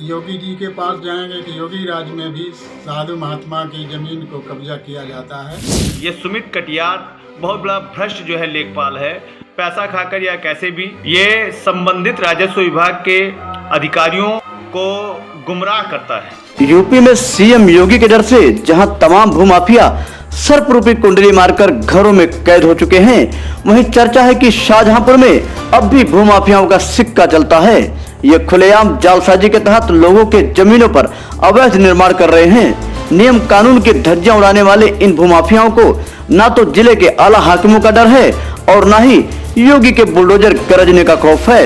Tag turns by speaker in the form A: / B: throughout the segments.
A: योगी जी के पास जाएंगे कि योगी राज में भी साधु महात्मा की जमीन को कब्जा किया जाता है।
B: ये सुमित कटियार बहुत बड़ा भ्रष्ट जो है लेखपाल है। पैसा खाकर या कैसे भी ये संबंधित राजस्व विभाग के अधिकारियों को गुमराह करता है।
C: यूपी में सीएम योगी के डर से जहां तमाम भूमाफिया सर्प रूपी कुंडली मारकर घरों में कैद हो चुके हैं, वहीं चर्चा है कि शाहजहांपुर में अब भी भूमाफियाओं का सिक्का चलता है। ये खुलेआम जालसाजी के तहत लोगों के जमीनों पर अवैध निर्माण कर रहे हैं। नियम कानून की धज्जियां उड़ाने वाले इन भूमाफियाओं को ना तो जिले के आला हाकिमों का डर है और ना ही योगी के बुलडोजर गरजने का खौफ है।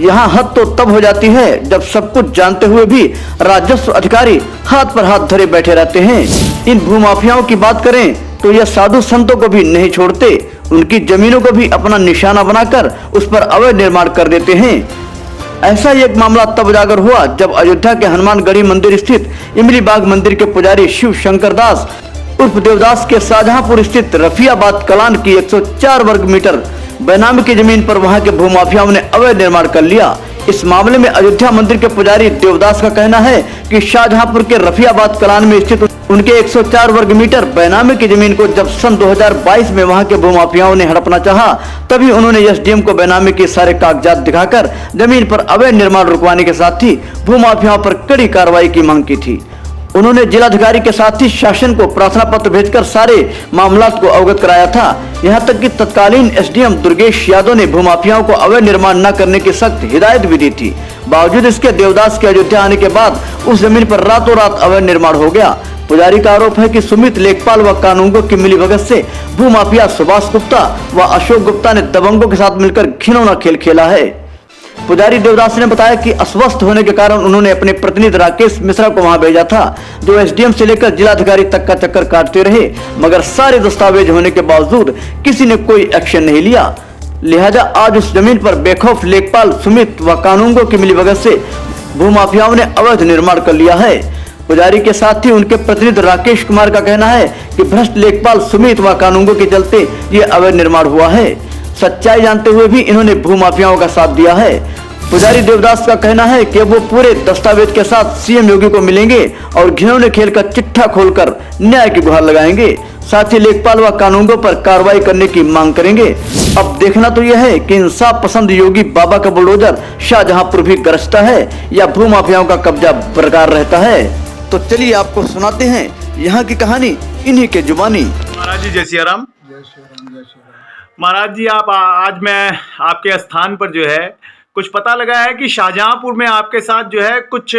C: यहाँ हद तो तब हो जाती है जब सब कुछ जानते हुए भी राजस्व अधिकारी हाथ पर हाथ धरे बैठे रहते हैं। इन भूमाफियाओं की बात करें तो यह साधु संतों को भी नहीं छोड़ते, उनकी जमीनों को भी अपना निशाना बनाकर उस पर अवैध निर्माण कर देते हैं। ऐसा ही एक मामला तब उजागर हुआ जब अयोध्या के हनुमानगढ़ी मंदिर स्थित इमली बाग मंदिर के पुजारी शिव शंकर दास उर्फ देवदास के शाहजहांपुर स्थित रफियाबाद कलान की 104 वर्ग मीटर बेनामी की जमीन पर वहां के भूमाफियाओं ने अवैध निर्माण कर लिया। इस मामले में अयोध्या मंदिर के पुजारी देवदास का कहना है कि शाहजहांपुर के रफियाबाद कलान में स्थित उनके 104 वर्ग मीटर बेनामी की जमीन को जब सन 2022 में वहां के भूमाफियाओं ने हड़पना चाहा, तभी उन्होंने एसडीएम को बेनामी के सारे कागजात दिखाकर जमीन पर अवैध निर्माण रुकवाने के साथ ही भूमाफियाओं पर कड़ी कार्रवाई की मांग की थी। उन्होंने जिलाधिकारी के साथ ही शासन को प्रार्थना पत्र भेजकर सारे मामला को अवगत कराया था। यहां तक कि तत्कालीन एसडीएम दुर्गेश यादव ने भूमाफियाओं को अवैध निर्माण न करने की सख्त हिदायत भी दी थी। बावजूद इसके देवदास के अयोध्या आने के बाद उस जमीन पर रातों रात अवैध निर्माण हो गया। पुजारी का आरोप है कि सुमित लेखपाल व कानूनगो की मिलीभगत से भूमाफिया सुभाष गुप्ता व अशोक गुप्ता ने दबंगों के साथ मिलकर घिनौना खेल खेला है। पुजारी देवदास ने बताया कि अस्वस्थ होने के कारण उन्होंने अपने प्रतिनिधि राकेश मिश्रा को वहां भेजा था, जो एसडीएम से लेकर जिलाधिकारी तक का चक्कर काटते रहे, मगर सारे दस्तावेज होने के बावजूद किसी ने कोई एक्शन नहीं लिया। लिहाजा आज उस जमीन पर बेखौफ लेखपाल सुमित व कानूनगो की मिलीभगत से भूमाफियाओं ने अवैध निर्माण कर लिया है। पुजारी के साथ ही उनके प्रतिनिधि राकेश कुमार का कहना है कि भ्रष्ट लेखपाल सुमित व कानूनगो के चलते ये अवैध निर्माण हुआ है। सच्चाई जानते हुए भी इन्होंने भूमाफियाओं का साथ दिया है। पुजारी देवदास का कहना है कि वो पूरे दस्तावेज के साथ सीएम योगी को मिलेंगे और घिनौने खेल का चिट्ठा खोलकर न्याय की गुहार लगाएंगे। साथ ही लेखपाल व कानूनगो पर कार्रवाई करने की मांग करेंगे। अब देखना तो यह है कि इंसाफ पसंद योगी बाबा का बुलडोजर शाहजहांपुर भी गरजता है या भूमाफियाओं का कब्जा बरकरार रहता है। तो चलिए आपको सुनाते हैं यहाँ की कहानी इन्हीं के जुबानी।
B: महाराज जी जय सिया राम।
A: जय श्री राम, जय श्री राम।
B: महाराज जी आप आज मैं आपके स्थान पर जो है कुछ पता लगा है कि शाहजहांपुर में आपके साथ जो है कुछ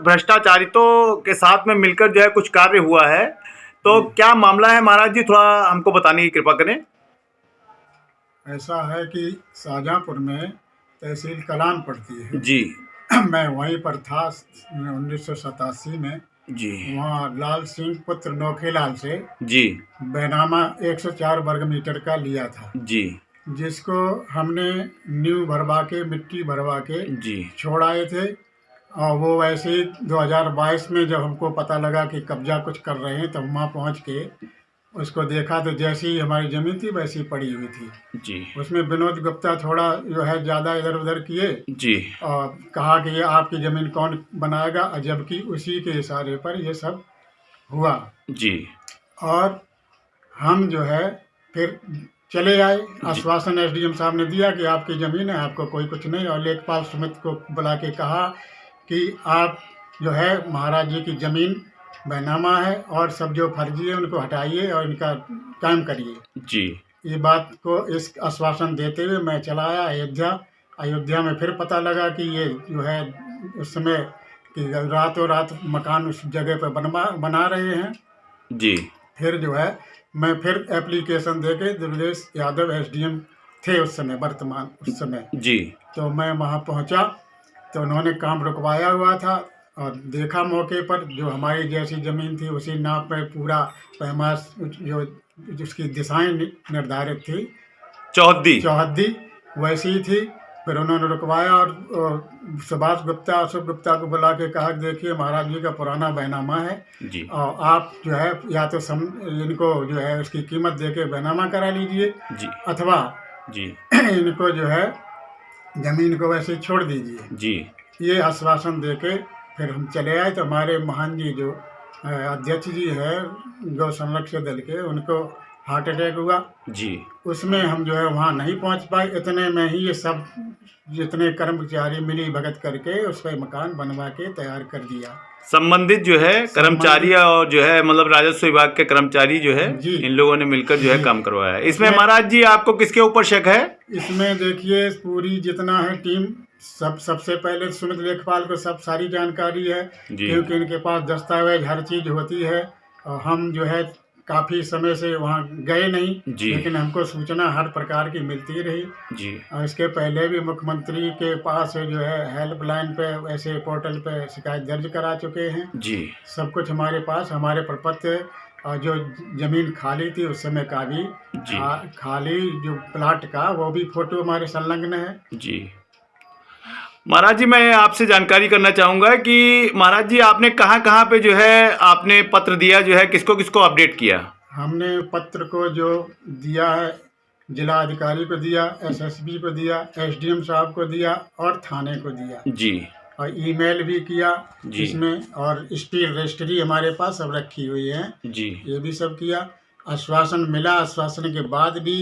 B: भ्रष्टाचारितों के साथ में मिलकर जो है कुछ कार्य हुआ है, तो क्या मामला है महाराज जी, थोड़ा हमको बताने की कृपा करें।
A: ऐसा है कि शाहजहांपुर में तहसील कलान पड़ती है
B: जी
A: मैं वहीं पर था 1987 में
B: जी
A: वहाँ लाल सिंह पुत्र नौखेलाल से
B: जी
A: बैनामा 104 वर्ग मीटर का लिया था,
B: जी
A: जिसको हमने नींव भरवा के मिट्टी भरवा के
B: जी
A: छोड़ाए थे। और वो वैसे ही 2022 में जब हमको पता लगा कि कब्जा कुछ कर रहे हैं, तब वहाँ पहुँच के उसको देखा तो जैसी ही हमारी ज़मीन थी वैसी पड़ी हुई थी।
B: जी
A: उसमें विनोद गुप्ता थोड़ा जो है ज़्यादा इधर उधर किए
B: जी
A: और कहा कि ये आपकी ज़मीन कौन बनाएगा, जबकि उसी के इशारे पर ये सब हुआ।
B: जी
A: और हम जो है फिर चले आए। आश्वासन एसडीएम साहब ने दिया कि आपकी ज़मीन है, आपको कोई कुछ नहीं। और लेखपाल सुमित को बुला के कहा कि आप जो है महाराज जी की ज़मीन बैनामा है और सब जो फर्जी है उनको हटाइए और इनका काम करिए।
B: जी
A: ये बात को इस आश्वासन देते हुए मैं चला आया अयोध्या में। फिर पता लगा कि ये जो है उस समय कि रातों रात मकान उस जगह पर बना रहे हैं।
B: जी
A: फिर जो है मैं फिर एप्लीकेशन देके दुर्गेश यादव एसडीएम थे उस समय, वर्तमान उस समय।
B: जी
A: तो मैं वहाँ पहुँचा तो उन्होंने काम रुकवाया हुआ था और देखा मौके पर जो हमारी जैसी ज़मीन थी उसी नाप में पूरा पैमाश जो जिसकी दिशाएं निर्धारित थी, चौहद्दी वैसी ही थी। फिर उन्होंने रुकवाया और सुभाष गुप्ता अशोक गुप्ता को बुला के कहा देखिए महाराज जी का पुराना बैनामा है
B: जी
A: और आप जो है या तो इनको जो है उसकी कीमत दे के बैनामा करा लीजिए
B: जी
A: अथवा
B: जी
A: इनको जो है ज़मीन को वैसे छोड़ दीजिए।
B: जी
A: ये आश्वासन दे के फिर हम चले आए तो हमारे महान जी जो अध्यक्ष जी है गौ संरक्षण दल के, उनको हार्ट अटैक हुआ।
B: जी।
A: उसमें हम जो है वहाँ नहीं पहुँच पाए। इतने में ही ये सब जितने कर्मचारी मिली भगत करके उस पर मकान बनवा के तैयार कर दिया।
B: संबंधित जो है कर्मचारी और जो है मतलब राजस्व विभाग के कर्मचारी जो है
A: जी।
B: इन लोगों ने मिलकर जो है काम करवाया है। इसमें महाराज जी आपको किसके ऊपर शक है?
A: इसमें देखिए पूरी जितना है टीम, सबसे पहले सुमित लेखपाल को सब सारी जानकारी है, क्योंकि इनके पास दस्तावेज हर चीज होती है। और हम जो है काफ़ी समय से वहाँ गए नहीं, लेकिन हमको सूचना हर प्रकार की मिलती रही
B: जी।
A: और इसके पहले भी मुख्यमंत्री के पास जो है हेल्पलाइन पे ऐसे पोर्टल पे शिकायत दर्ज करा चुके हैं
B: जी।
A: सब कुछ हमारे पास, हमारे प्रपत्र और जो ज़मीन खाली थी उस समय का भी खाली जो प्लाट का वो भी फोटो हमारे संलग्न है
B: जी। महाराज जी मैं आपसे जानकारी करना चाहूँगा कि महाराज जी आपने कहाँ कहाँ पे जो है आपने पत्र दिया, जो है किसको किसको अपडेट किया?
A: हमने पत्र को जो दिया है जिला अधिकारी को दिया, एसएसपी को दिया, एसडीएम साहब को दिया और थाने को दिया
B: जी।
A: और ईमेल भी किया
B: जी।
A: इसमें, और स्टील रजिस्ट्री हमारे पास सब रखी हुई है
B: जी। ये
A: भी सब किया। आश्वासन मिला, आश्वासन के बाद भी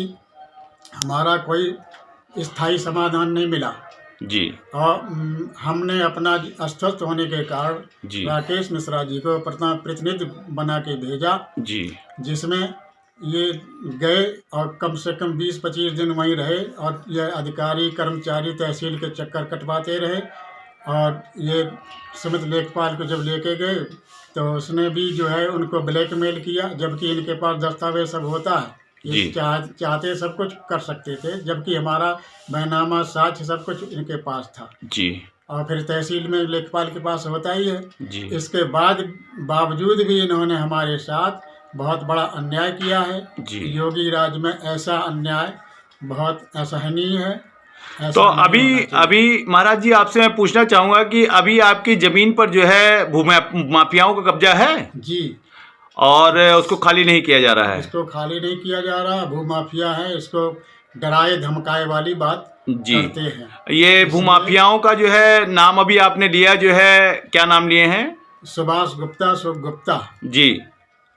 A: हमारा कोई स्थायी समाधान नहीं मिला
B: जी।
A: और हमने अपना अस्वस्थ होने के कारण राकेश मिश्रा जी को प्रतिनिधि बना के भेजा जी, जिसमें ये गए और कम से कम 20-25 दिन वहीं रहे और ये अधिकारी कर्मचारी तहसील के चक्कर कटवाते रहे। और ये सुमित लेखपाल को जब लेके गए तो उसने भी जो है उनको ब्लैकमेल किया, जबकि इनके पास दस्तावेज सब होता है, ये चाहते सब कुछ कर सकते थे, जबकि हमारा बैनामा साक्ष्य सब कुछ इनके पास था जी। और फिर तहसील में लेखपाल के पास होता ही है जी। इसके बावजूद भी इन्होंने हमारे साथ बहुत बड़ा अन्याय किया है जी। योगी राज में ऐसा अन्याय बहुत असहनीय है।
B: तो अभी महाराज जी आपसे मैं पूछना चाहूँगा कि अभी आपकी ज़मीन पर जो है भूमाफियाओं का कब्जा है
A: जी,
B: और उसको खाली नहीं किया जा रहा है?
A: इसको खाली नहीं किया जा रहा, भूमाफिया है, इसको डराए धमकाए वाली बात जी करते हैं।
B: ये भूमाफियाओं का जो है नाम अभी आपने लिया, जो है क्या नाम लिए हैं?
A: सुभाष गुप्ता, शुभ गुप्ता जी,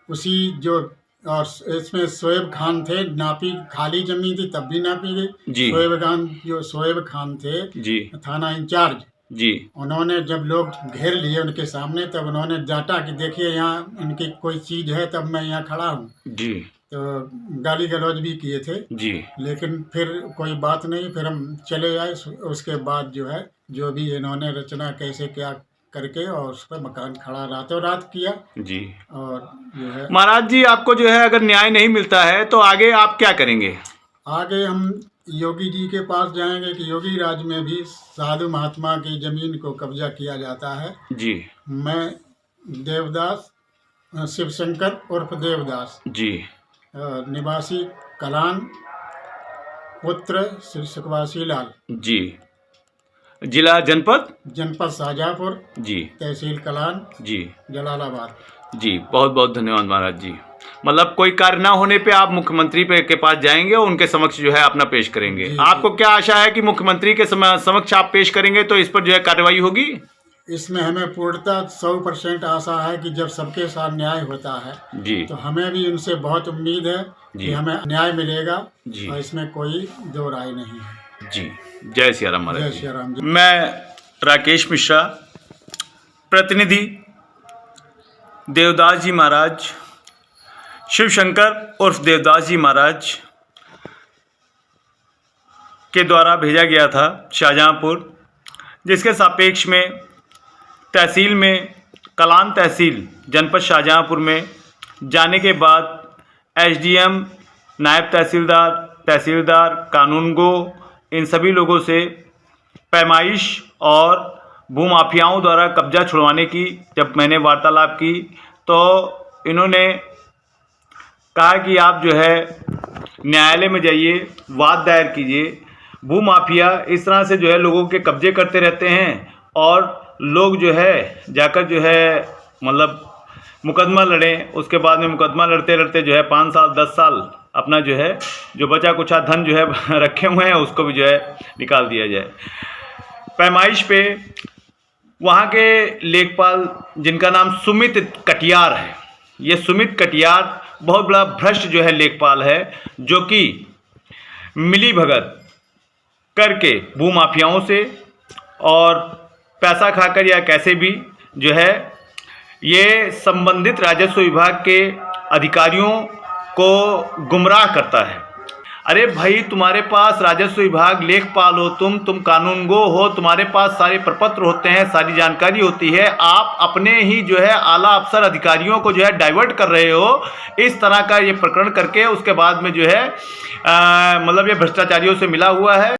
A: उसी जो, और इसमें शोएब खान थे, नापी खाली जमीन थी तब भी नापी गई जी। शोएब खान थे जी, थाना इंचार्ज जी, उन्होंने जब लोग घेर लिए उनके सामने तब उन्होंने डांटा कि देखिए यहाँ इनकी कोई चीज है तब मैं यहाँ खड़ा हूँ जी। तो गाली गलौज भी किए थे जी, लेकिन फिर कोई बात नहीं, फिर हम चले आए। उसके बाद जो है जो भी इन्होंने रचना कैसे क्या करके और उस पर मकान खड़ा रातों रात किया जी। और जो है
B: महाराज जी आपको जो है अगर न्याय नहीं मिलता है तो आगे आप क्या करेंगे?
A: आगे हम योगी जी के पास जाएंगे कि योगी राज में भी साधु महात्मा की जमीन को कब्जा किया जाता है जी। मैं देवदास शिवशंकर उर्फ देवदास जी, निवासी कलान, पुत्र श्री सुखवासी लाल
B: जी, जिला जनपद
A: शाहजहाँपुर जी, तहसील कलान जी, जलालाबाद
B: जी। बहुत बहुत धन्यवाद महाराज जी। मतलब कोई कार्य ना होने पे आप मुख्यमंत्री के पास जाएंगे और उनके समक्ष जो है अपना पेश करेंगे जी। आपको क्या आशा है कि मुख्यमंत्री के समक्ष आप पेश करेंगे तो इस पर जो है कार्रवाई होगी?
A: इसमें हमें पूर्णतः 100% आशा है कि जब सबके साथ न्याय होता है जी, तो हमें भी उनसे बहुत उम्मीद है कि हमें न्याय मिलेगा जी। और इसमें कोई दो राय नहीं है
B: जी। जय सिया राम महाराज।
A: जय सिया राम जी।
B: मैं राकेश मिश्रा, प्रतिनिधि देवदास जी महाराज, शिवशंकर उर्फ देवदास जी महाराज के द्वारा भेजा गया था शाहजहाँपुर, जिसके सापेक्ष में तहसील में कलान तहसील जनपद शाहजहाँपुर में जाने के बाद एसडीएम, नायब तहसीलदार, तहसीलदार, कानूनगो, इन सभी लोगों से पैमाइश और भूमाफियाओं द्वारा कब्जा छुड़वाने की जब मैंने वार्तालाप की तो इन्होंने कहा कि आप जो है न्यायालय में जाइए, वाद दायर कीजिए। भूमाफिया इस तरह से जो है लोगों के कब्जे करते रहते हैं और लोग जो है जाकर जो है मतलब मुकदमा लड़ें, उसके बाद में मुकदमा लड़ते लड़ते जो है 5 साल 10 साल अपना जो है जो बचा कुचा धन जो है रखे हुए हैं उसको भी जो है निकाल दिया जाए। पैमाइश पे वहाँ के लेखपाल जिनका नाम सुमित कटियार है, ये सुमित कटियार बहुत बड़ा भ्रष्ट जो है लेखपाल है, जो कि मिली भगत करके भूमाफियाओं से और पैसा खाकर या कैसे भी जो है ये संबंधित राजस्व विभाग के अधिकारियों को गुमराह करता है। अरे भाई, तुम्हारे पास राजस्व विभाग लेखपाल हो, तुम कानूनगो हो, तुम्हारे पास सारे प्रपत्र होते हैं, सारी जानकारी होती है, आप अपने ही जो है आला अफसर अधिकारियों को जो है डाइवर्ट कर रहे हो इस तरह का ये प्रकरण करके। उसके बाद में जो है मतलब ये भ्रष्टाचारियों से मिला हुआ है।